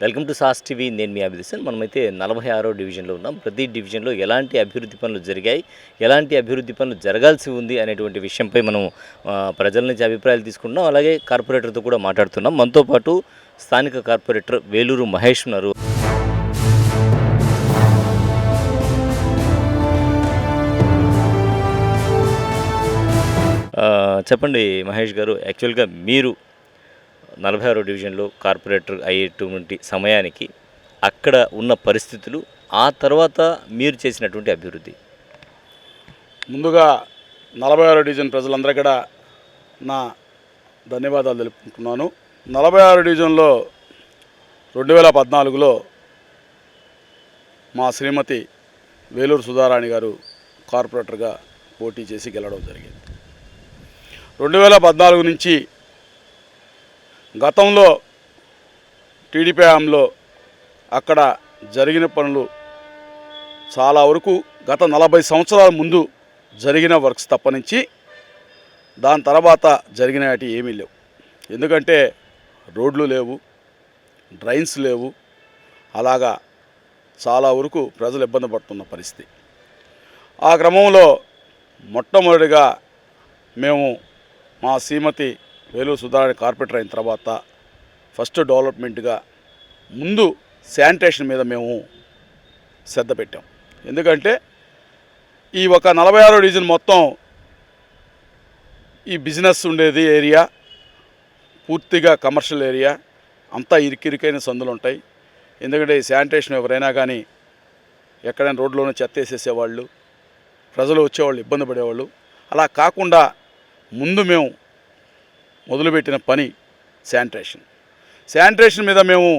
Welcome to sauce TV. నేను మీ అభిదిశన్. మనమైతే 46వ డివిజన్లో ఉన్నాం. ప్రతి డివిజన్లో ఎలాంటి అభివృద్ధి పనులు జరిగాయి, ఎలాంటి అభివృద్ధి పనులు జరగాల్సి ఉంది అనేటువంటి విషయంపై మనం ప్రజల నుంచి అభిప్రాయాలు తీసుకుంటున్నాం. అలాగే కార్పొరేటర్తో కూడా మాట్లాడుతున్నాం. మనతో పాటు స్థానిక కార్పొరేటర్ వేలూరు మహేష్ ఉన్నారు. చెప్పండి మహేష్ గారు, యాక్చువల్గా మీరు 46వ డివిజన్లో కార్పొరేటర్ అయ్యేటువంటి సమయానికి అక్కడ ఉన్న పరిస్థితులు, ఆ తర్వాత మీరు చేసినటువంటి అభివృద్ధి. ముందుగా 46 డివిజన్ ప్రజలందరూ కూడా నా ధన్యవాదాలు తెలుపుకుంటున్నాను. 46 డివిజన్లో 2014లో మా శ్రీమతి వేలూరు సుధారాణి గారు కార్పొరేటర్గా పోటీ చేసి గెలవడం జరిగింది. 2014 నుంచి గతంలో టీడీపీ హయాంలో అక్కడ జరిగిన పనులు చాలా వరకు గత 40 సంవత్సరాల ముందు జరిగిన వర్క్స్ తప్పనించి దాని తర్వాత జరిగిన వాటి ఏమీ లేవు. ఎందుకంటే రోడ్లు లేవు, డ్రైన్స్ లేవు, అలాగా చాలా వరకు ప్రజలు ఇబ్బంది పడుతున్న పరిస్థితి. ఆ క్రమంలో మొట్టమొదటిగా మేము మా శ్రీమతి వేలూరు సుధారాణి కార్పొరేటర్ అయిన తర్వాత ఫస్ట్ డెవలప్మెంట్గా ముందు శానిటేషన్ మీద మేము శ్రద్ధ పెట్టాం. ఎందుకంటే ఈ ఒక 46 డివిజన్ మొత్తం ఈ బిజినెస్ ఉండేది ఏరియా, పూర్తిగా కమర్షియల్ ఏరియా, అంతా ఇరికిరికైన సందులు ఉంటాయి. ఎందుకంటే ఈ శానిటేషన్ ఎవరైనా కానీ ఎక్కడైనా రోడ్లోనే చెత్త వేసేసేవాళ్ళు, ప్రజలు వచ్చేవాళ్ళు ఇబ్బంది పడేవాళ్ళు. అలా కాకుండా ముందు మేము మొదలుపెట్టిన పని శానిటేషన్ మీద మేము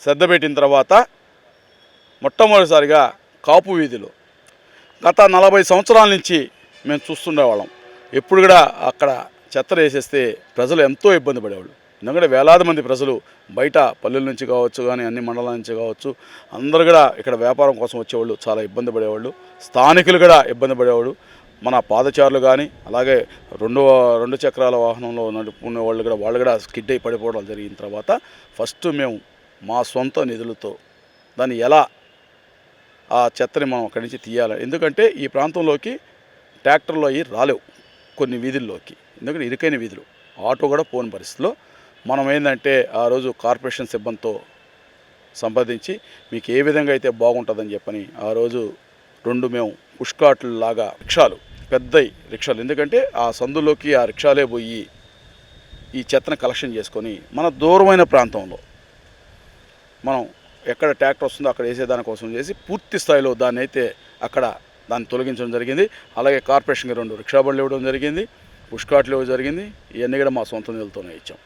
శ్రద్ధ పెట్టిన తర్వాత మొట్టమొదటిసారిగా కాపు వీధిలో గత 40 సంవత్సరాల నుంచి మేము చూస్తుండేవాళ్ళం. ఎప్పుడు కూడా అక్కడ చెత్త వేసేస్తే ప్రజలు ఎంతో ఇబ్బంది పడేవాళ్ళు. ఎందుకంటే వేలాది మంది ప్రజలు బయట పల్లెల నుంచి కావచ్చు, కానీ అన్ని మండలాల నుంచి కావచ్చు, అందరూ కూడా ఇక్కడ వ్యాపారం కోసం వచ్చేవాళ్ళు చాలా ఇబ్బంది పడేవాళ్ళు. స్థానికులు కూడా ఇబ్బంది పడేవాళ్ళు. మన పాదచారులు కానీ, అలాగే రెండు చక్రాల వాహనంలో నడుపుకునే వాళ్ళు కూడా స్కిడ్ అయి పడిపోవడం జరిగిన తర్వాత ఫస్ట్ మేము మా సొంత నిధులతో దాన్ని ఎలా ఆ చెత్తని మనం అక్కడి నుంచి తీయాలి. ఎందుకంటే ఈ ప్రాంతంలోకి ట్రాక్టర్లో అయ్యి రాలేవు కొన్ని వీధుల్లోకి, ఎందుకంటే ఇరుకైన వీధులు, ఆటో కూడా పోని పరిస్థితిలో మనం ఏంటంటే ఆ రోజు కార్పొరేషన్ సిబ్బందితో సంప్రదించి మీకు ఏ విధంగా అయితే బాగుంటుందని చెప్పని ఆ రోజు మేము పుష్కాట్లు లాగా రిక్షాలు, పెద్ద రిక్షాలు, ఎందుకంటే ఆ సందులోకి ఆ రిక్షాలే పోయి ఈ చెత్తను కలెక్షన్ చేసుకొని మన దూరమైన ప్రాంతంలో మనం ఎక్కడ ట్రాక్టర్ వస్తుందో అక్కడ వేసేదానికోసం చేసి పూర్తి స్థాయిలో దాన్ని అయితే దాన్ని తొలగించడం జరిగింది. అలాగే కార్పొరేషన్కి 2 రిక్షా బండ్లు ఇవ్వడం జరిగింది, పుష్కాట్లు ఇవ్వడం జరిగింది. ఇవన్నీ కూడా మా సొంత నిధులతోనే ఇచ్చాం.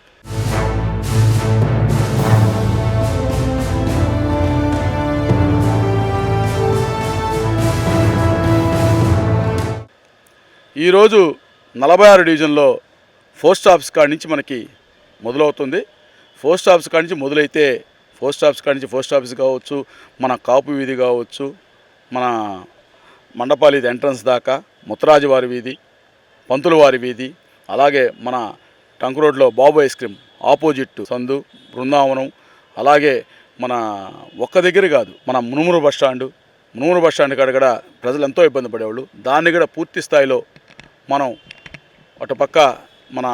ఈరోజు 46 డివిజన్లో పోస్ట్ ఆఫీస్ కాడి నుంచి మనకి మొదలవుతుంది. పోస్ట్ ఆఫీస్ కాడి నుంచి మొదలైతే పోస్ట్ ఆఫీస్ కావచ్చు, మన కాపు వీధి కావచ్చు, మన మండపాలి ఎంట్రన్స్ దాకా ముత్తరాజువారి వీధి, పంతులవారి వీధి, అలాగే మన టంక్ రోడ్లో బాబు ఐస్ క్రీమ్ ఆపోజిట్ సందు, బృందావనం, అలాగే మన ఒక్క దగ్గర కాదు, మన మునుమురు బస్టాండ్ కాడ కూడా ప్రజలు ఎంతో ఇబ్బంది పడేవాళ్ళు. దాన్ని కూడా పూర్తి స్థాయిలో మనం అటుపక్క మన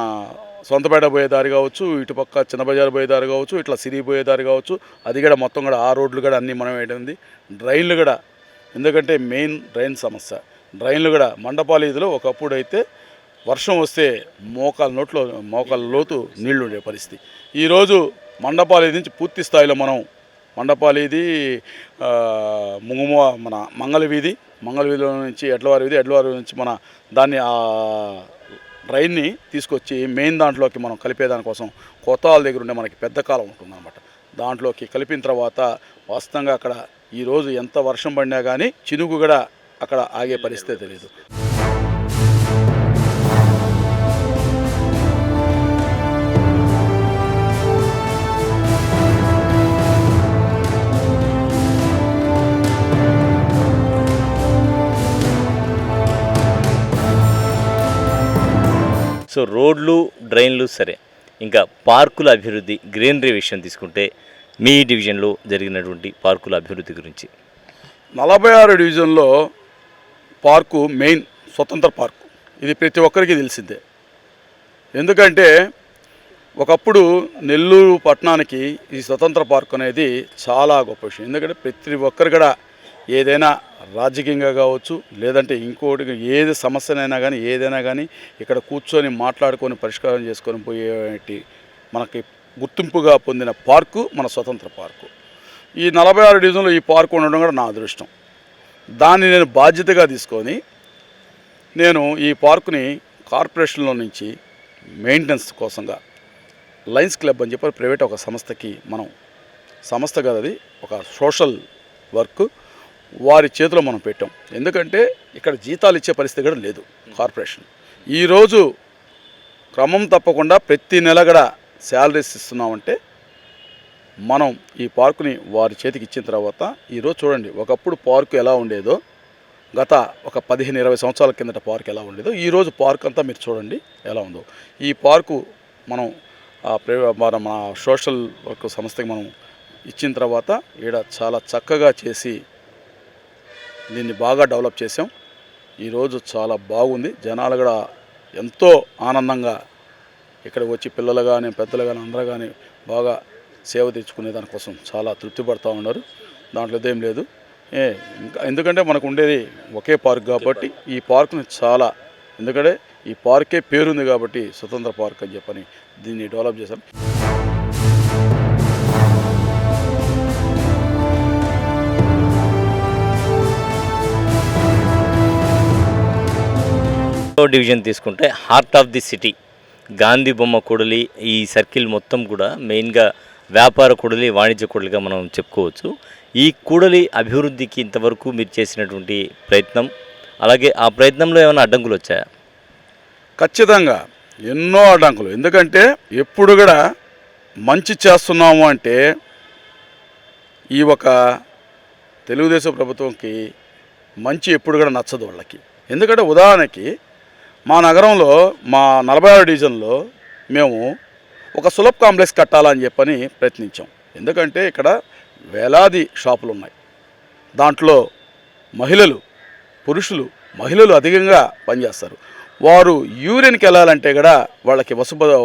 సొంతపేట పోయేదారి కావచ్చు, ఇటుపక్క చిన్న బజారు పోయేదారి కావచ్చు, ఇట్లా సిరి పోయేదారి కావచ్చు, అది కూడా మొత్తం కూడా ఆ రోడ్లు కూడా అన్నీ మనం వేయడం. డ్రైన్లు కూడా, ఎందుకంటే మెయిన్ డ్రైన్ సమస్య. డ్రైన్లు కూడా మండపాల వీధిలో ఒకప్పుడు అయితే వర్షం వస్తే మోకాల లోతు నీళ్లు ఉండే పరిస్థితి. ఈరోజు మండపాల వీధి నుంచి పూర్తి స్థాయిలో మనం మండపాలి వీధి, మన మంగళ వీధిలో నుంచి ఎడ్లవారి వీధి నుంచి మన దాన్ని ఆ డ్రైన్ని తీసుకొచ్చి మెయిన్ దాంట్లోకి మనం కలిపేదానికోసం కొత్తవాళ్ళ దగ్గర ఉండే మనకి పెద్ద కాలం ఉంటుందన్నమాట. దాంట్లోకి కలిపిన తర్వాత వాస్తవంగా అక్కడ ఈరోజు ఎంత వర్షం పడినా కానీ చినుకు కూడా అక్కడ ఆగే పరిస్థితి లేదు. సో రోడ్లు, డ్రైన్లు సరే, ఇంకా పార్కుల అభివృద్ధి, గ్రీనరీ విషయం తీసుకుంటే మీ డివిజన్లో జరిగినటువంటి పార్కుల అభివృద్ధి గురించి? 46 డివిజన్లో పార్కు మెయిన్ స్వతంత్ర పార్కు. ఇది ప్రతి ఒక్కరికి తెలిసిందే. ఎందుకంటే ఒకప్పుడు నెల్లూరు పట్టణానికి ఈ స్వతంత్ర పార్క్ అనేది చాలా గొప్ప విషయం. ఎందుకంటే ప్రతి ఒక్కరు కూడా ఏదైనా రాజకీయంగా కావచ్చు, లేదంటే ఇంకోటి ఏది సమస్యనైనా కానీ ఏదైనా కానీ ఇక్కడ కూర్చొని మాట్లాడుకొని పరిష్కారం చేసుకొని పోయేటి మనకి గుర్తింపుగా పొందిన పార్కు మన స్వతంత్ర పార్కు. ఈ 46 డివిజన్లో ఈ పార్కు ఉండడం కూడా నా అదృష్టం. దాన్ని నేను బాధ్యతగా తీసుకొని నేను ఈ పార్కుని కార్పొరేషన్లో నుంచి మెయింటెనెన్స్ కోసంగా లయన్స్ క్లబ్ అని చెప్పి ప్రైవేట్ ఒక సంస్థకి మనం సంస్థ కదా, అది ఒక సోషల్ వర్క్, వారి చేతిలో మనం పెట్టాం. ఎందుకంటే ఇక్కడ జీతాలు ఇచ్చే పరిస్థితి కూడా లేదు కార్పొరేషన్. ఈరోజు క్రమం తప్పకుండా ప్రతి నెల కూడా శాలరీస్ ఇస్తున్నామంటే మనం ఈ పార్కుని వారి చేతికి ఇచ్చిన తర్వాత ఈరోజు చూడండి, ఒకప్పుడు పార్కు ఎలా ఉండేదో, గత ఒక 15-20 సంవత్సరాల కిందట పార్క్ ఎలా ఉండేదో, ఈరోజు పార్క్ అంతా మీరు చూడండి ఎలా ఉందో. ఈ పార్కు మనం మన సోషల్ వర్క్ సంస్థకి మనం ఇచ్చిన తర్వాత ఈడ చాలా చక్కగా చేసి దీన్ని బాగా డెవలప్ చేసాం. ఈరోజు చాలా బాగుంది. జనాలు కూడా ఎంతో ఆనందంగా ఇక్కడ వచ్చి పిల్లలు కానీ పెద్దలు కానీ అందరూ కానీ బాగా సేవ తెచ్చుకునే దానికోసం చాలా తృప్తి పడుతూ ఉన్నారు. దాంట్లో ఇదేం లేదు. ఇంకా ఎందుకంటే మనకు ఉండేది ఒకే పార్క్ కాబట్టి ఈ పార్క్ని చాలా, ఎందుకంటే ఈ పార్కే పేరుంది కాబట్టి స్వతంత్ర పార్క్ అని చెప్పని దీన్ని డెవలప్ చేశాం. డివిజన్ తీసుకుంటే heart of the city Gandhi బొమ్మ కూడలి, ఈ సర్కిల్ మొత్తం కూడా మెయిన్గా వ్యాపార కూడలి, వాణిజ్య కూడలిగా మనం చెప్పుకోవచ్చు. ఈ కూడలి అభివృద్ధికి ఇంతవరకు మీరు చేసినటువంటి ప్రయత్నం, అలాగే ఆ ప్రయత్నంలో ఏమైనా అడ్డంకులు వచ్చాయా? ఖచ్చితంగా ఎన్నో అడ్డంకులు. ఎందుకంటే ఎప్పుడు కూడా మంచి చేస్తున్నాము అంటే ఈ ఒక తెలుగుదేశం ప్రభుత్వంకి మంచి ఎప్పుడు కూడా నచ్చదు వాళ్ళకి. ఎందుకంటే ఉదాహరణకి మా నగరంలో మా 46 డివిజన్లో మేము ఒక సులభ్ కాంప్లెక్స్ కట్టాలని చెప్పని ప్రయత్నించాం. ఎందుకంటే ఇక్కడ వేలాది షాపులు ఉన్నాయి. దాంట్లో మహిళలు అధికంగా పనిచేస్తారు. వారు యూరిన్కి వెళ్ళాలంటే కూడా వాళ్ళకి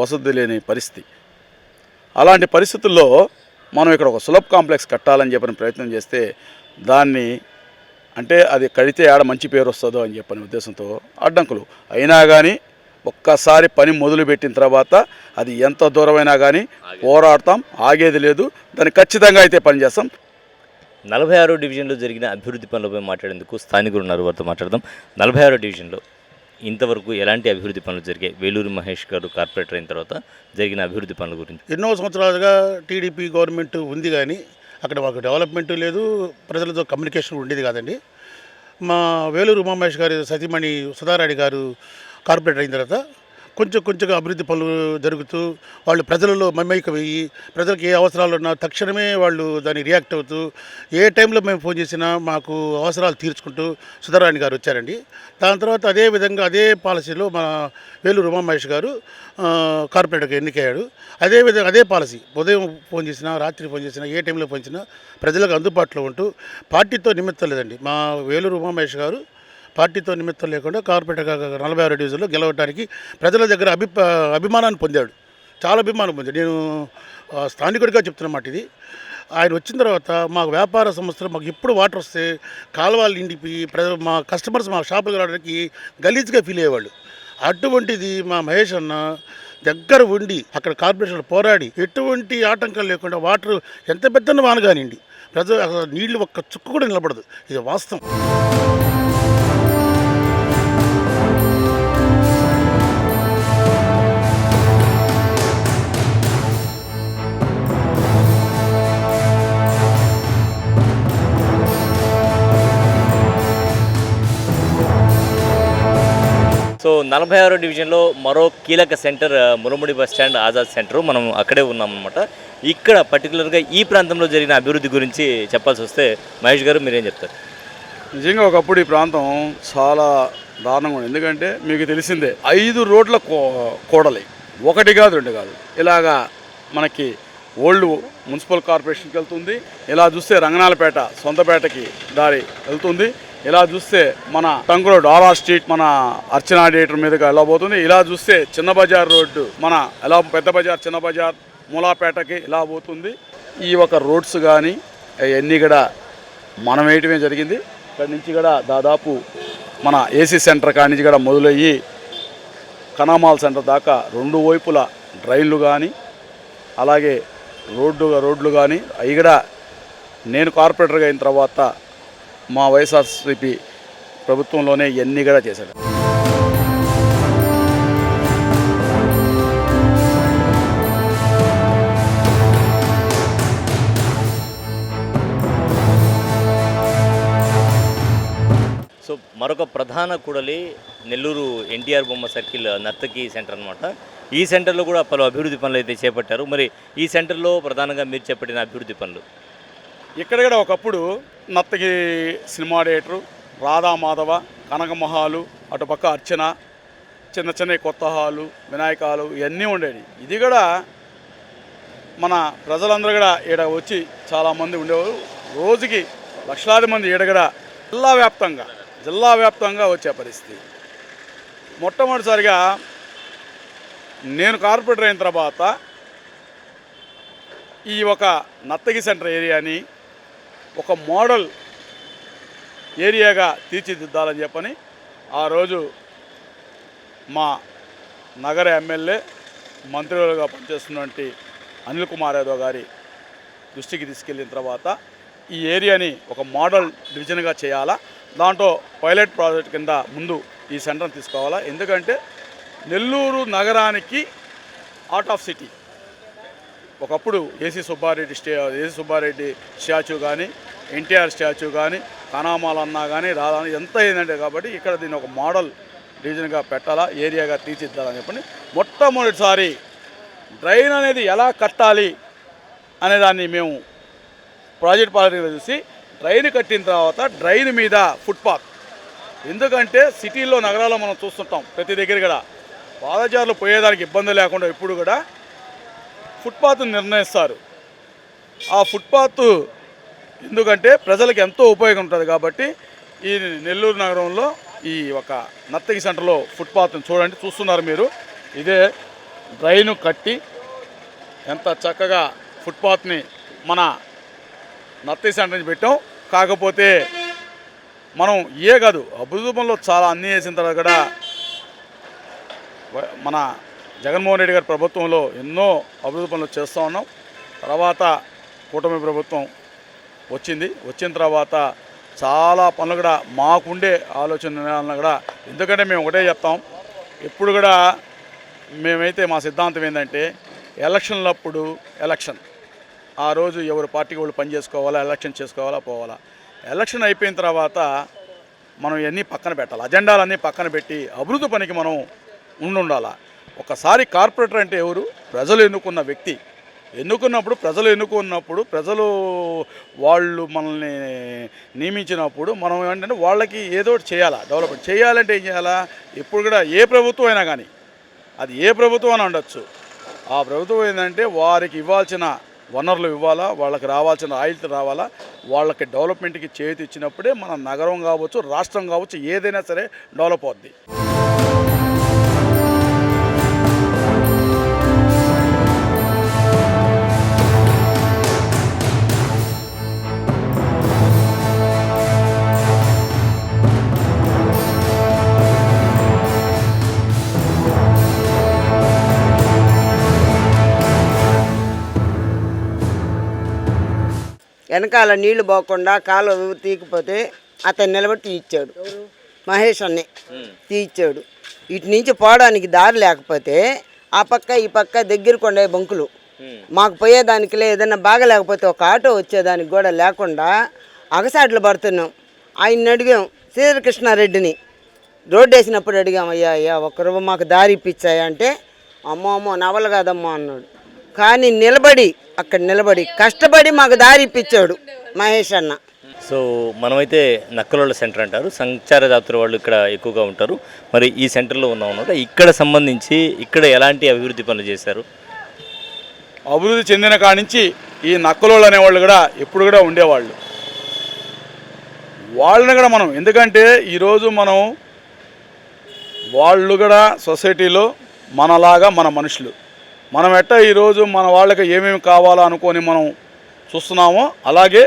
వసతి లేని పరిస్థితి. అలాంటి పరిస్థితుల్లో మనం ఇక్కడ ఒక సులభ్ కాంప్లెక్స్ కట్టాలని చెప్పని ప్రయత్నం చేస్తే దాన్ని అంటే అది కడితే ఆడ మంచి పేరు వస్తుందో అని చెప్పని ఉద్దేశంతో అడ్డంకులు అయినా కానీ ఒక్కసారి పని మొదలుపెట్టిన తర్వాత అది ఎంత దూరమైనా కానీ పోరాడతాం, ఆగేది లేదు. దాన్ని ఖచ్చితంగా అయితే పనిచేస్తాం. 46 డివిజన్లో జరిగిన అభివృద్ధి పనులపై మాట్లాడేందుకు స్థానికులు ఉన్నారు, వారితో మాట్లాడదాం. 46 డివిజన్లో ఇంతవరకు ఎలాంటి అభివృద్ధి పనులు జరిగాయి? వేలూరు మహేష్ గారు కార్పొరేటర్ అయిన తర్వాత జరిగిన అభివృద్ధి పనుల గురించి. ఎన్నో సంవత్సరాలుగా టీడీపీ గవర్నమెంట్ ఉంది, కానీ అక్కడ మాకు డెవలప్మెంట్ లేదు, ప్రజలతో కమ్యూనికేషన్ ఉండేది కాదండి. మా వేలూరు ఉమామహేష్ గారి సతీమణి సుధారాణి గారు కార్పొరేటర్ అయిన తర్వాత కొంచెంగా అభివృద్ధి పనులు జరుగుతూ వాళ్ళు ప్రజలలో మమైకమయ్యి ప్రజలకు ఏ అవసరాలు ఉన్నా తక్షణమే వాళ్ళు దాన్ని రియాక్ట్ అవుతూ ఏ టైంలో మేము ఫోన్ చేసినా మాకు అవసరాలు తీర్చుకుంటూ సుధారాణి గారు వచ్చారండి. దాని తర్వాత అదే పాలసీలో మా వేలూరు ఉమామహేష్ గారు కార్పొరేటర్గా ఎన్నికయ్యాడు. అదే పాలసీ ఉదయం ఫోన్ చేసినా రాత్రి ఫోన్ చేసినా ఏ టైంలో ఫోన్ చేసినా ప్రజలకు అందుబాటులో ఉంటూ పార్టీతో నిమిత్తం లేదండి. మా వేలూరు ఉమామహేష్ గారు పార్టీతో నిమిత్తం లేకుండా కార్పొరేటర్గా 46 డివిజన్లో గెలవడానికి ప్రజల దగ్గర అభిమానాన్ని పొందాడు, చాలా అభిమానం పొందాడు. నేను స్థానికుడిగా చెప్తున్నమాట ఇది. ఆయన వచ్చిన తర్వాత మాకు వ్యాపార సంస్థలు మాకు ఎప్పుడు వాటర్ వస్తే కాలువలు నిండిపోయి మా కస్టమర్స్ మా షాపులకు రావడానికి గలీజ్గా ఫీల్ అయ్యేవాళ్ళు. అటువంటిది మా మహేష్ అన్న దగ్గర ఉండి అక్కడ కార్పొరేషన్లో పోరాడి ఎటువంటి ఆటంకాలు లేకుండా వాటర్ ఎంత పెద్ద వాన కానివ్వండి ప్రజలు నీళ్లు ఒక్క చుక్క కూడా నిలబడదు. ఇది వాస్తవం. సో 46 డివిజన్లో మరో కీలక centre Muramudi bus stand, Azad centre, మనం అక్కడే ఉన్నామన్నమాట. ఇక్కడ పర్టికులర్గా ఈ ప్రాంతంలో జరిగిన అభివృద్ధి గురించి చెప్పాల్సి వస్తే మహేష్ గారు మీరేం చెప్తారు? నిజంగా ఒకప్పుడు ఈ ప్రాంతం చాలా దారుణంగా ఉంది. ఎందుకంటే మీకు తెలిసిందే 5 రోడ్ల కూడలి, 1 కాదు 2 కాదు, ఇలాగా మనకి ఓల్డ్ మున్సిపల్ కార్పొరేషన్కి వెళ్తుంది. ఇలా చూస్తే రంగనాలపేట సొంతపేటకి దారి వెళ్తుంది. ఇలా చూస్తే మన టంగులో డాలా స్ట్రీట్ మన అర్చనా థియేటర్ మీదుగా వెళ్ళబోతుంది. ఇలా చూస్తే చిన్న బజార్ రోడ్డు మన ఎలా పెద్ద బజార్ చిన్న బజార్ మూలాపేటకి ఇలా పోతుంది. ఈ ఒక రోడ్స్ కానీ అవన్నీ కూడా మనం వేయటమే జరిగింది. ఇక్కడ నుంచి కూడా దాదాపు మన ఏసీ సెంటర్ కాడి నుంచి కూడా మొదలయ్యి కనామాల్ సెంటర్ దాకా రెండు వైపుల డ్రైన్లు కానీ అలాగే రోడ్లు కానీ అవి కూడా నేను కార్పొరేటర్గా అయిన తర్వాత మా వైఎస్ఆర్సీపీ ప్రభుత్వంలోనే ఇవన్నీ కూడా చేశాడు. సో మరొక ప్రధాన కూడలి నెల్లూరు ఎన్టీఆర్ బొమ్మ సర్కిల్ నర్తకి సెంటర్ అనమాట. ఈ సెంటర్లో కూడా పలు అభివృద్ధి పనులు అయితే చేపట్టారు. మరి ఈ సెంటర్లో ప్రధానంగా మీరు చేపట్టిన అభివృద్ధి పనులు? ఇక్కడ కూడా ఒకప్పుడు నత్తకి సినిమా థియేటరు, రాధామాధవ, కనకమహాలు, అటుపక్క అర్చన, చిన్న చిన్న కొత్త హాలు, వినాయకాలు ఇవన్నీ ఉండేవి. ఇది కూడా మన ప్రజలందరూ కూడా ఈడ వచ్చి చాలామంది ఉండేవారు. రోజుకి లక్షలాది మంది ఈడ కూడా జిల్లా వ్యాప్తంగా వచ్చే పరిస్థితి. మొట్టమొదటిసారిగా నేను కార్పొరేటర్ అయిన తర్వాత ఈ ఒక నత్తగి సెంటర్ ఏరియాని ఒక మోడల్ ఏరియాగా తీర్చిదిద్దాలని చెప్పని ఆ రోజు మా నగర ఎమ్మెల్యే మంత్రులుగా పనిచేస్తున్నటువంటి అనిల్ కుమార్ యాదవ్ గారి దృష్టికి తీసుకెళ్ళిన తర్వాత ఈ ఏరియాని ఒక మోడల్ డివిజన్గా చేయాలా, దాంట్లో పైలట్ ప్రాజెక్ట్ కింద ముందు ఈ సెంటర్ని తీసుకోవాలా. ఎందుకంటే నెల్లూరు నగరానికి అవుట్ ఆఫ్ సిటీ ఒకప్పుడు ఏసీ సుబ్బారెడ్డి స్టాచ్యూ కానీ, ఎన్టీఆర్ స్టాచ్యూ కానీ, కనామాలన్నా కానీ రాదా ఎంత అయిందంటే కాబట్టి ఇక్కడ దీన్ని ఒక మోడల్ డివిజన్గా పెట్టాలా, ఏరియాగా తీర్చిద్దాలని చెప్పని మొట్టమొదటిసారి డ్రైన్ అనేది ఎలా కట్టాలి అనేదాన్ని మేము ప్రాజెక్ట్ పాలనలో చూసి డ్రైన్ కట్టిన తర్వాత డ్రైన్ మీద ఫుట్పాత్. ఎందుకంటే సిటీల్లో నగరాల్లో మనం చూస్తుంటాం ప్రతి దగ్గర కూడా పాదచారులు పోయేదానికి ఇబ్బంది లేకుండా ఇప్పుడు కూడా ఫుట్పాత్ను నిర్ణయిస్తారు. ఆ ఫుట్పాత్ ఎందుకంటే ప్రజలకు ఎంతో ఉపయోగం ఉంటుంది కాబట్టి ఈ నెల్లూరు నగరంలో ఈ ఒక నత్తగి సెంటర్లో ఫుట్పాత్ని చూస్తున్నారు మీరు. ఇదే డ్రైన్ కట్టి ఎంత చక్కగా ఫుట్పాత్ని మన నత్తగి సెంటర్ నుంచి పెట్టాం. కాకపోతే మనం కాదు అభివృద్ధిలో చాలా అన్నీ చేసిన తర్వాత కూడా మన జగన్మోహన్ రెడ్డి గారి ప్రభుత్వంలో ఎన్నో అభివృద్ధి పనులు చేస్తూ ఉన్నాం. తర్వాత కూటమి ప్రభుత్వం వచ్చిన తర్వాత చాలా పనులు కూడా మాకుండే ఆలోచన కూడా, ఎందుకంటే మేము ఒకటే చెప్తాం ఎప్పుడు కూడా మేమైతే మా సిద్ధాంతం ఏంటంటే ఎలక్షన్లప్పుడు ఆ రోజు ఎవరు పార్టీకి వాళ్ళు పని చేసుకోవాలా, ఎలక్షన్ చేసుకోవాలా, పోవాలా. ఎలక్షన్ అయిపోయిన తర్వాత మనం ఇవన్నీ పక్కన పెట్టాలి, అజెండాలన్నీ పక్కన పెట్టి అభివృద్ధి పనికి మనం ఉండాలా. ఒకసారి కార్పొరేటర్ అంటే ఎవరు? ప్రజలు ఎన్నుకున్న వ్యక్తి. ప్రజలు వాళ్ళు మనల్ని నియమించినప్పుడు మనం ఏంటంటే వాళ్ళకి ఏదో ఒకటి చేయాలా, డెవలప్మెంట్ చేయాలంటే ఏం చేయాలా? ఇప్పుడు కూడా ఏ ప్రభుత్వం అయినా కానీ అది ఏ ప్రభుత్వం అని ఉండొచ్చు, ఆ ప్రభుత్వం ఏంటంటే వారికి ఇవ్వాల్సిన వనరులు ఇవ్వాలా, వాళ్ళకి రావాల్సిన ఆయిల్స్ రావాలా, వాళ్ళకి డెవలప్మెంట్కి చేతి ఇచ్చినప్పుడే మన నగరం కావచ్చు, రాష్ట్రం కావచ్చు, ఏదైనా సరే డెవలప్ అవుద్ది. వెనకాల నీళ్లు పోకుండా కాలువ తీయకపోతే అతను నిలబడి తీయించాడు, మహేష్ అన్నే తీయించాడు. ఇటు నుంచి పోవడానికి దారి లేకపోతే ఆ పక్క ఈ పక్క దగ్గరకు ఉండే బంకులు మాకు పోయేదానికిలే, ఏదైనా బాగలేకపోతే ఒక ఆటో వచ్చేదానికి కూడా లేకుండా అగసాట్లు పడుతున్నాం. ఆయన్ని అడిగాం, శ్రీకృష్ణారెడ్డిని రోడ్డు వేసినప్పుడు అడిగాం, అయ్యా ఒక్కరు మాకు దారి ఇప్పించాయా అంటే అమ్మో నవల కాదమ్మా అన్నాడు. కానీ అక్కడ నిలబడి కష్టపడి మాకు దారి ఇప్పించాడు మహేష్ అన్న. సో మనమైతే నక్కలోళ్ళ సెంటర్ అంటారు, సంచార జాతర వాళ్ళు ఇక్కడ ఎక్కువగా ఉంటారు. మరి ఈ సెంటర్లో ఉన్నామన్నమాట. ఇక్కడ సంబంధించి ఇక్కడ ఎలాంటి అభివృద్ధి పనులు చేశారు? అభివృద్ధి చెందిన కాడి నుంచి ఈ నక్కలోళ్ళు అనేవాళ్ళు కూడా ఎప్పుడు కూడా ఉండేవాళ్ళు. వాళ్ళని కూడా మనం, ఎందుకంటే ఈరోజు మనం వాళ్ళు కూడా సొసైటీలో మనలాగా మన మనుషులు, మనం ఎట్టా ఈరోజు మన వాళ్ళకి ఏమేమి కావాలో అనుకొని మనం చూస్తున్నామో అలాగే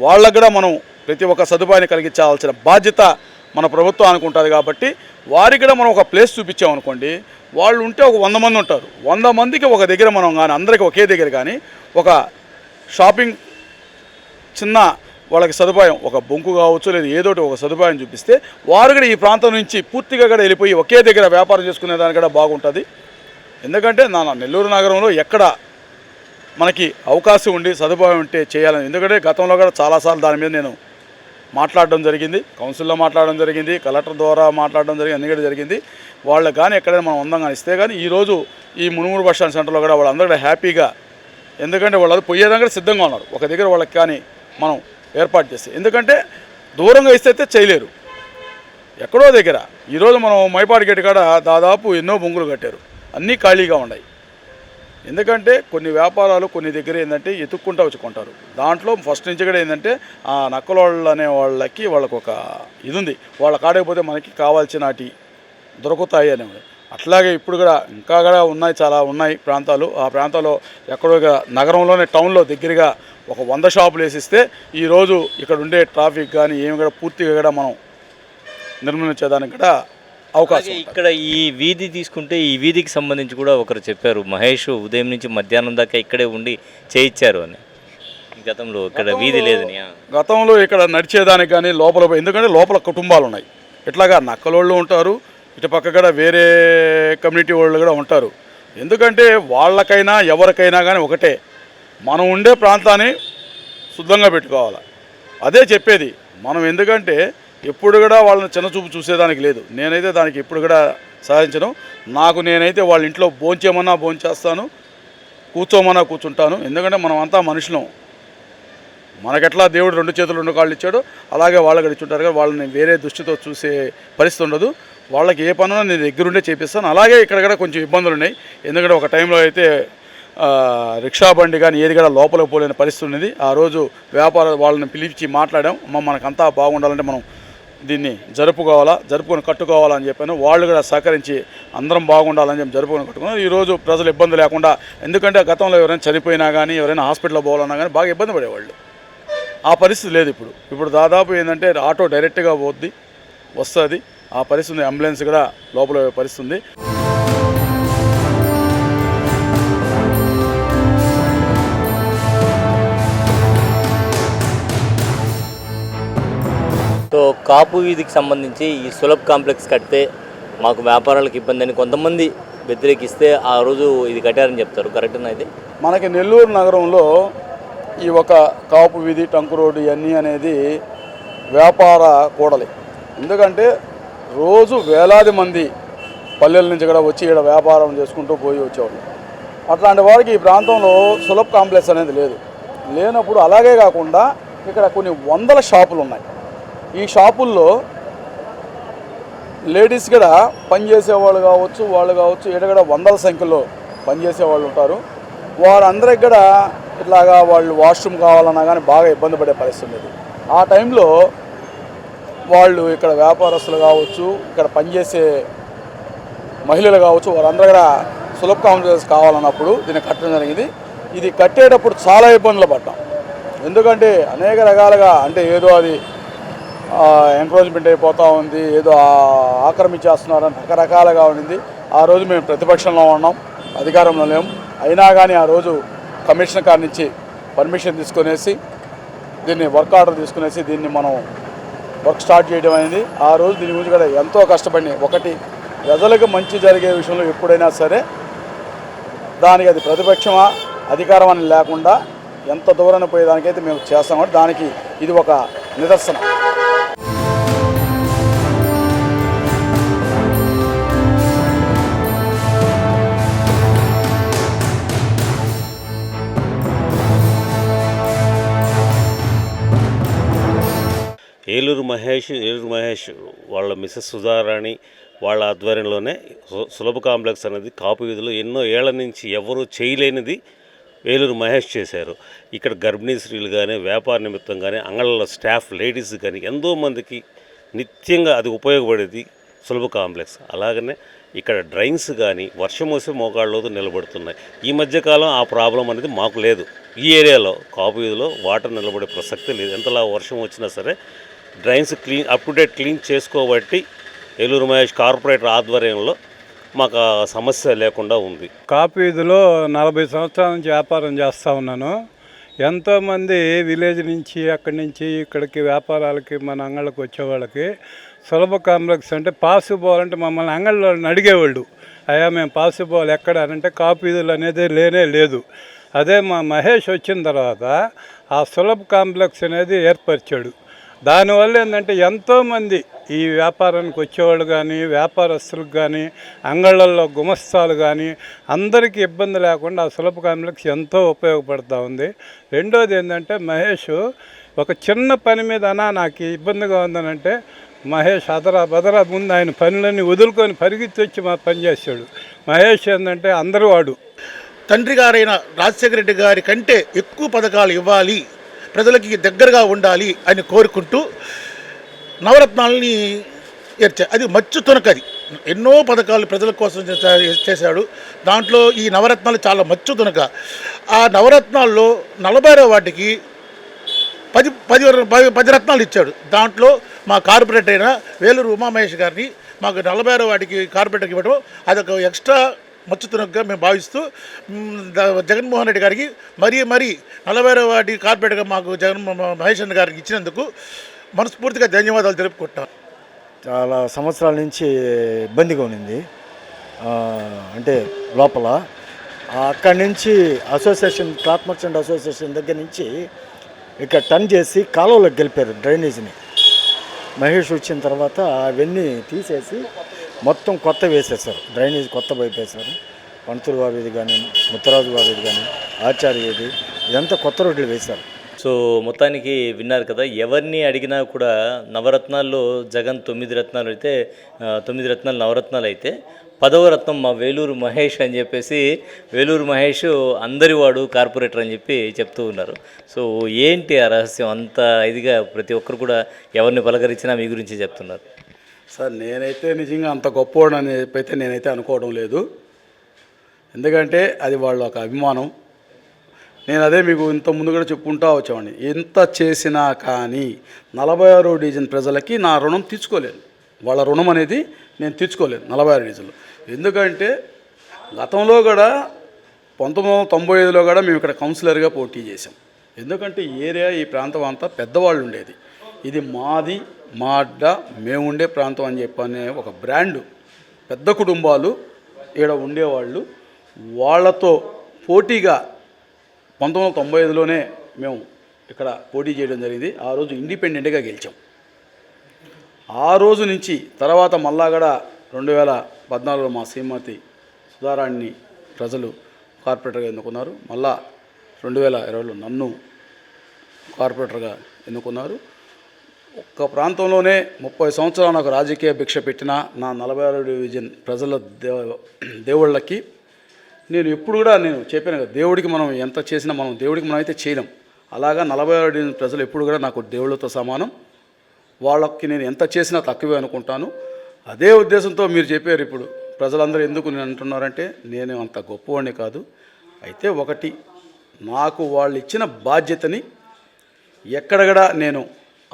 వాళ్ళకు కూడా మనం ప్రతి ఒక్క సదుపాయాన్ని కలిగించాల్సిన బాధ్యత మన ప్రభుత్వానికి ఉంటుంది. కాబట్టి వారికి కూడా మనం ఒక ప్లేస్ చూపించామనుకోండి, వాళ్ళు ఉంటే ఒక 100 మంది ఉంటారు. 100 మందికి ఒక దగ్గర మనం కానీ అందరికీ ఒకే దగ్గర కానీ ఒక షాపింగ్ చిన్న వాళ్ళకి సదుపాయం, ఒక బొంకు కావచ్చు లేదా ఏదోటి ఒక సదుపాయం చూపిస్తే వారు కూడా ఈ ప్రాంతం నుంచి పూర్తిగా కూడా వెళ్ళిపోయి ఒకే దగ్గర వ్యాపారం చేసుకునే దానికి కూడా బాగుంటుంది. ఎందుకంటే నా నెల్లూరు నగరంలో ఎక్కడ మనకి అవకాశం ఉండి సదుపాయం ఉంటే చేయాలని, ఎందుకంటే గతంలో కూడా చాలాసార్లు దాని మీద నేను మాట్లాడడం జరిగింది, కౌన్సిల్లో మాట్లాడడం జరిగింది, కలెక్టర్ ద్వారా మాట్లాడడం జరిగింది, అన్ని కూడా జరిగింది. వాళ్ళకి కానీ ఎక్కడైనా మనం అందంగా ఇస్తే కానీ ఈరోజు ఈ మునుమూరు బస్ స్టాండ్ సెంటర్లో కూడా వాళ్ళందరూ కూడా హ్యాపీగా, ఎందుకంటే వాళ్ళు పోయేదాకా సిద్ధంగా ఉన్నారు ఒక దగ్గర వాళ్ళకి కానీ మనం ఏర్పాటు చేస్తే. ఎందుకంటే దూరంగా ఇస్తే చేయలేరు, ఎక్కడో దగ్గర. ఈరోజు మనం మైపాడు గేట్ కాడ దాదాపు ఎన్నో బొంగులు కట్టారు, అన్నీ ఖాళీగా ఉన్నాయి. ఎందుకంటే కొన్ని వ్యాపారాలు కొన్ని దగ్గర ఏంటంటే ఎత్తుక్కుంటూ వచ్చుకుంటారు. దాంట్లో ఫస్ట్ నుంచి కూడా ఏంటంటే ఆ నక్కలోళ్ళు అనే వాళ్ళకి ఒక ఇది ఉంది, వాళ్ళ కాడకపోతే మనకి కావాల్సినటి దొరుకుతాయి అనేవి. అట్లాగే ఇప్పుడు కూడా ఇంకా కూడా ఉన్నాయి, చాలా ఉన్నాయి ప్రాంతాలు. ఆ ప్రాంతాల్లో ఎక్కడో నగరంలోనే టౌన్లో దగ్గరగా ఒక 100 షాపులు వేసిస్తే ఈరోజు ఇక్కడ ఉండే ట్రాఫిక్ కానీ ఏమి కూడా పూర్తిగా కూడా మనం నిర్మూలించేదానికి కూడా అవకాశం. ఇక్కడ ఈ వీధి తీసుకుంటే ఈ వీధికి సంబంధించి కూడా ఒకరు చెప్పారు, మహేష్ ఉదయం నుంచి మధ్యాహ్నం దాకా ఇక్కడే ఉండి చేయించారు అని. గతంలో ఇక్కడ వీధి లేదని. గతంలో ఇక్కడ నడిచేదానికి కానీ లోపల, ఎందుకంటే లోపల కుటుంబాలు ఉన్నాయి, ఇట్లాగా నక్కలోళ్ళు ఉంటారు, ఇటు పక్క కూడా వేరే కమ్యూనిటీ వాళ్ళు కూడా ఉంటారు. ఎందుకంటే వాళ్ళకైనా ఎవరికైనా కానీ ఒకటే, మనం ఉండే ప్రాంతాన్ని శుద్ధంగా పెట్టుకోవాలి. అదే చెప్పేది మనం. ఎందుకంటే ఎప్పుడు కూడా వాళ్ళని చిన్నచూపు చూసేదానికి లేదు. నేనైతే దానికి ఎప్పుడు కూడా సాధించను. నేనైతే వాళ్ళ ఇంట్లో భోంచేయమన్నా భోంచేస్తాను, కూర్చోమన్నా కూర్చుంటాను. ఎందుకంటే మనం అంతా మనుషులం. మనకెట్లా దేవుడు 2 చేతులు 2 కాళ్ళు ఇచ్చాడో అలాగే వాళ్ళకి ఇచ్చుంటారు. కానీ వాళ్ళని వేరే దృష్టితో చూసే పరిస్థితి ఉండదు. వాళ్ళకి ఏ పనున్నా నేను దగ్గరుండే చేపిస్తాను. అలాగే ఇక్కడ కూడా కొంచెం ఇబ్బందులు ఉన్నాయి. ఎందుకంటే ఒక టైంలో అయితే రిక్షా బండి కానీ ఏది కూడా లోపలికి పోలేని పరిస్థితి ఉన్నది. ఆ రోజు వ్యాపార వాళ్ళని పిలిచి మాట్లాడాం, మనకంతా బాగుండాలంటే మనం దీన్ని జరుపుకొని కట్టుకోవాలని చెప్పాను. వాళ్ళు కూడా సహకరించి అందరం బాగుండాలని చెప్పి జరుపుకొని కట్టుకున్నారు. ఈరోజు ప్రజలు ఇబ్బంది లేకుండా, ఎందుకంటే గతంలో ఎవరైనా చనిపోయినా కానీ ఎవరైనా హాస్పిటల్లో పోవాలన్నా కానీ బాగా ఇబ్బంది పడేవాళ్ళు. ఆ పరిస్థితి లేదు ఇప్పుడు దాదాపు ఏంటంటే ఆటో డైరెక్ట్గా వస్తుంది. ఆ పరిస్థితి, అంబులెన్స్ కూడా లోపల పరిస్థితుంది. సో కాపు వీధికి సంబంధించి ఈ సులభ్ కాంప్లెక్స్ కడితే మాకు వ్యాపారాలకు ఇబ్బంది అని కొంతమంది వ్యతిరేకిస్తే ఆ రోజు ఇది కట్టారని చెప్తారు. కరెక్ట్నా ఇది? మనకి నెల్లూరు నగరంలో ఈ ఒక కాపు వీధి, టంకు రోడ్డు ఇవన్నీ అనేది వ్యాపార కూడలి. ఎందుకంటే రోజు వేలాది మంది పల్లెల నుంచి కూడా వచ్చి ఇక్కడ వ్యాపారం చేసుకుంటూ వచ్చేవాళ్ళు. అట్లాంటి వారికి ఈ ప్రాంతంలో సులభ్ కాంప్లెక్స్ అనేది లేనప్పుడు, అలాగే కాకుండా ఇక్కడ కొన్ని 100 షాపులు ఉన్నాయి. ఈ షాపుల్లో లేడీస్ కూడా పనిచేసేవాళ్ళు కావచ్చు, వాళ్ళు కావచ్చు, ఇక్కడ కూడా 100ల సంఖ్యలో పనిచేసేవాళ్ళు ఉంటారు. వారందరికి కూడా ఇట్లాగా వాళ్ళు వాష్రూమ్ కావాలన్నా కానీ బాగా ఇబ్బంది పడే పరిస్థితి ఉంది. ఆ టైంలో వాళ్ళు ఇక్కడ వ్యాపారస్తులు కావచ్చు, ఇక్కడ పనిచేసే మహిళలు కావచ్చు, వారందరూ కూడా సులభ కాంప్లెక్స్ కావాలన్నప్పుడు దీన్ని కట్టడం జరిగింది. ఇది కట్టేటప్పుడు చాలా ఇబ్బందులు పడ్డాం. ఎందుకంటే అనేక రకాలుగా, అంటే ఏదో అది ఎంక్రోచ్మెంట్ అయిపోతూ ఉంది, ఏదో ఆక్రమించేస్తున్నారని రకరకాలుగా ఉండింది. ఆ రోజు మేము ప్రతిపక్షంలో ఉన్నాం, అధికారంలో లేము. అయినా కానీ ఆ రోజు కమిషనర్ గారి నుంచి పర్మిషన్ తీసుకునేసి దీన్ని వర్క్ ఆర్డర్ తీసుకునేసి దీన్ని మనం వర్క్ స్టార్ట్ చేయడం అనేది. ఆ రోజు దీని గురించి కూడా ఎంతో కష్టపడి, ఒకటి ప్రజలకు మంచి జరిగే విషయంలో ఎప్పుడైనా సరే దానికి అది ప్రతిపక్షమా అధికారం అని లేకుండా ఎంత దూరాన్ని పోయేదానికైతే మేము చేస్తాం. కాబట్టి దానికి ఇది ఒక నిదర్శనం. ఏలూరు మహేష్ వాళ్ళ మిసెస్ సుధారాణి వాళ్ళ ఆధ్వర్యంలోనే సులభ కాంప్లెక్స్ అనేది కాపు వీధిలో ఎన్నో ఏళ్ల నుంచి ఎవరూ చేయలేనిది వేలూరు మహేష్ చేశారు. ఇక్కడ గర్భిణీ స్త్రీలు కానీ, వ్యాపార నిమిత్తం కానీ, అంగళ్ళ స్టాఫ్ లేడీస్ కానీ ఎంతోమందికి నిత్యంగా అది ఉపయోగపడేది సులభ కాంప్లెక్స్. అలాగనే ఇక్కడ డ్రైన్స్ కానీ వర్షం వస్తే మోకాళ్ళలోతు నిలబడుతున్నాయి. ఈ మధ్యకాలం ఆ ప్రాబ్లం అనేది మాకు లేదు. ఈ ఏరియాలో కాపు వీధిలో వాటర్ నిలబడే ప్రసక్తి లేదు. ఎంతలా వర్షం వచ్చినా సరే drains clean up to date clean చేసుకోబట్టి వేలూరు మహేష్ కార్పొరేటర్ ఆధ్వర్యంలో మాకు ఆ సమస్య లేకుండా ఉంది. కాపు వీధిలో 40 సంవత్సరాల నుంచి వ్యాపారం చేస్తూ ఉన్నాను. ఎంతోమంది విలేజ్ నుంచి అక్కడి నుంచి ఇక్కడికి వ్యాపారాలకి మన అంగళ్ళకి వచ్చేవాళ్ళకి సులభ కాంప్లెక్స్ అంటే పాసు పోవాలంటే మమ్మల్ని అంగళ్ళలో అడిగేవాళ్ళు, అయ్యా మేము పాసు పోవాలి ఎక్కడ అంటే కాపు వీధులు అనేది లేనే లేదు. అదే మా మహేష్ వచ్చిన తర్వాత ఆ సులభ కాంప్లెక్స్ అనేది ఏర్పరిచాడు. దానివల్ల ఏంటంటే ఎంతోమంది ఈ వ్యాపారానికి వచ్చేవాళ్ళు కానీ, వ్యాపారస్తులకు కానీ, అంగళ్ళల్లో గుమస్తాలు కానీ అందరికీ ఇబ్బంది లేకుండా ఆ సులభ కాంప్లెక్స్ ఎంతో ఉపయోగపడుతూ ఉంది. రెండోది ఏంటంటే మహేష్ ఒక చిన్న పని మీద నాకు ఇబ్బందిగా ఉందనంటే మహేష్ అదరా బదరా ముందు ఆయన పనులన్నీ వదులుకొని పరిగెత్తి వచ్చి మా పని చేశాడు. మహేష్ ఏంటంటే అందరూ వాడు తండ్రి గారైన రాజశేఖర రెడ్డి గారి కంటే ఎక్కువ పథకాలు ఇవ్వాలి, ప్రజలకి దగ్గరగా ఉండాలి అని కోరుకుంటూ నవరత్నాలని ఏర్చారు. అది మచ్చు తునకది. ఎన్నో పథకాలు ప్రజల కోసం చేశాడు. దాంట్లో ఈ నవరత్నాలు చాలా మచ్చు తునక. ఆ నవరత్నాల్లో 40వ వాటికి 10 రత్నాలు ఇచ్చాడు. దాంట్లో మా కార్పొరేటర్ అయిన వేలూరు ఉమామహేష్ గారిని మాకు 40వ వాటికి కార్పొరేటర్కి ఇవ్వడం అదొక ఎక్స్ట్రా మచ్చుతునగా మేము భావిస్తూ జగన్మోహన్ రెడ్డి గారికి మరీ 40వ వాటి కార్పొరేటర్గా మాకు మహేష్ అన్న గారికి ఇచ్చినందుకు మనస్ఫూర్తిగా ధన్యవాదాలు తెలుపుకుంటాం. చాలా సంవత్సరాల నుంచి ఇబ్బందిగా ఉండింది. అంటే లోపల అక్కడి నుంచి అసోసియేషన్ క్లాత్ మర్చెంట్ అసోసియేషన్ దగ్గర నుంచి ఇక్కడ టర్న్ చేసి కాలువలోకి గెలిపారు డ్రైనేజీని. మహేష్ వచ్చిన తర్వాత అవన్నీ తీసేసి మొత్తం కొత్త వేసేసారు. డ్రైనేజ్ కొత్త పైపు వేశారు. పంతులు వారి వీధి కానీ, ముత్తరాజు వారి వీధి కానీ, ఆచార్య వీధి ఇదంతా కొత్త రోడ్లు వేశారు. సో మొత్తానికి విన్నారు కదా, ఎవరిని అడిగినా కూడా నవరత్నాల్లో జగన్ 9 రత్నాలు అయితే 9 రత్నాలు నవరత్నాలు అయితే 10వ రత్నం మా వేలూరు మహేష్ అని చెప్పేసి వేలూరు మహేష్ అందరివాడు కార్పొరేటర్ అని చెప్పి చెప్తూ ఉన్నారు. సో ఏంటి ఆ రహస్యం అంత ఇదిగా ప్రతి ఒక్కరు కూడా ఎవరిని పలకరించినా మీ గురించి చెప్తున్నారు? సార్ నేనైతే నిజంగా అంత గొప్పవాడు అని చెప్పైతే నేనైతే అనుకోవడం లేదు. ఎందుకంటే అది వాళ్ళ ఒక అభిమానం. నేను అదే మీకు ఇంత ముందు కూడా చెప్పుకుంటూ వచ్చేవాడిని. ఎంత చేసినా కానీ 46వ డివిజన్ ప్రజలకి నా రుణం తీర్చుకోలేను. వాళ్ళ రుణం అనేది నేను తీర్చుకోలేను 46 డివిజన్లో. ఎందుకంటే గతంలో కూడా 1995లో కూడా మేము ఇక్కడ కౌన్సిలర్గా పోటీ చేసాం. ఎందుకంటే ఈ ఏరియా ఈ ప్రాంతం అంతా పెద్దవాళ్ళు ఉండేది. ఇది మాది మా అడ్డ మేము ఉండే ప్రాంతం అని చెప్పనే ఒక బ్రాండు. పెద్ద కుటుంబాలు ఇక్కడ ఉండేవాళ్ళు. వాళ్ళతో పోటీగా 1995లోనే మేము ఇక్కడ పోటీ చేయడం జరిగింది. ఆ రోజు ఇండిపెండెంట్గా గెలిచాం. ఆ రోజు నుంచి తర్వాత మళ్ళా కూడా 2014లో మా శ్రీమతి సుధారాణిని ప్రజలు కార్పొరేటర్గా ఎన్నుకున్నారు. మళ్ళా 2020లో నన్ను కార్పొరేటర్గా ఎన్నుకున్నారు. ఒక్క ప్రాంతంలోనే 30 సంవత్సరాలు నాకు రాజకీయ భిక్ష పెట్టిన నా 46వ డివిజన్ ప్రజల దేవుళ్ళకి నేను ఎప్పుడు కూడా నేను చెప్పాను కదా, దేవుడికి మనం ఎంత చేసినా మనం దేవుడికి మనం అయితే చేయలేం. అలాగా 46వ డివిజన్ ప్రజలు ఎప్పుడు కూడా నాకు దేవుళ్ళతో సమానం. వాళ్ళకి నేను ఎంత చేసినా తక్కువే అనుకుంటాను. అదే ఉద్దేశంతో మీరు చెప్పారు ఇప్పుడు ప్రజలందరూ ఎందుకు నేను అంటున్నారంటే నేను అంత గొప్పవాడిని కాదు. అయితే ఒకటి, నాకు వాళ్ళు ఇచ్చిన బాధ్యతని ఎక్కడగడా నేను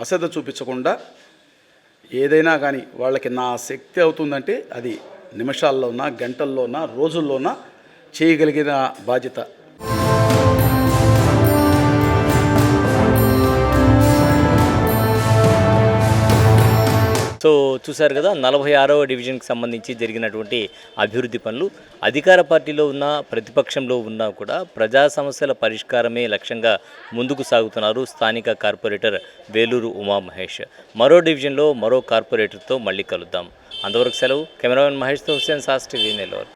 అశ్రద్ధ చూపించకుండా ఏదైనా కానీ వాళ్ళకి నా శక్తి అవుతుందంటే అది నిమిషాల్లోనా, గంటల్లోనా, రోజుల్లోనా చేయగలిగిన బాధ్యత. సో చూశారు కదా, 46వ డివిజన్కి సంబంధించి జరిగినటువంటి అభివృద్ధి పనులు. అధికార పార్టీలో ఉన్న ప్రతిపక్షంలో ఉన్నా కూడా ప్రజా సమస్యల పరిష్కారమే లక్ష్యంగా ముందుకు సాగుతున్నారు స్థానిక కార్పొరేటర్ వేలూరు ఉమామహేష్. మరో డివిజన్లో మరో కార్పొరేటర్తో మళ్ళీ కలుద్దాం. అంతవరకు సెలవు. కెమెరామెన్ మహేష్తో హుస్సేన్, సాస్ టీవీ నెల్లూరు.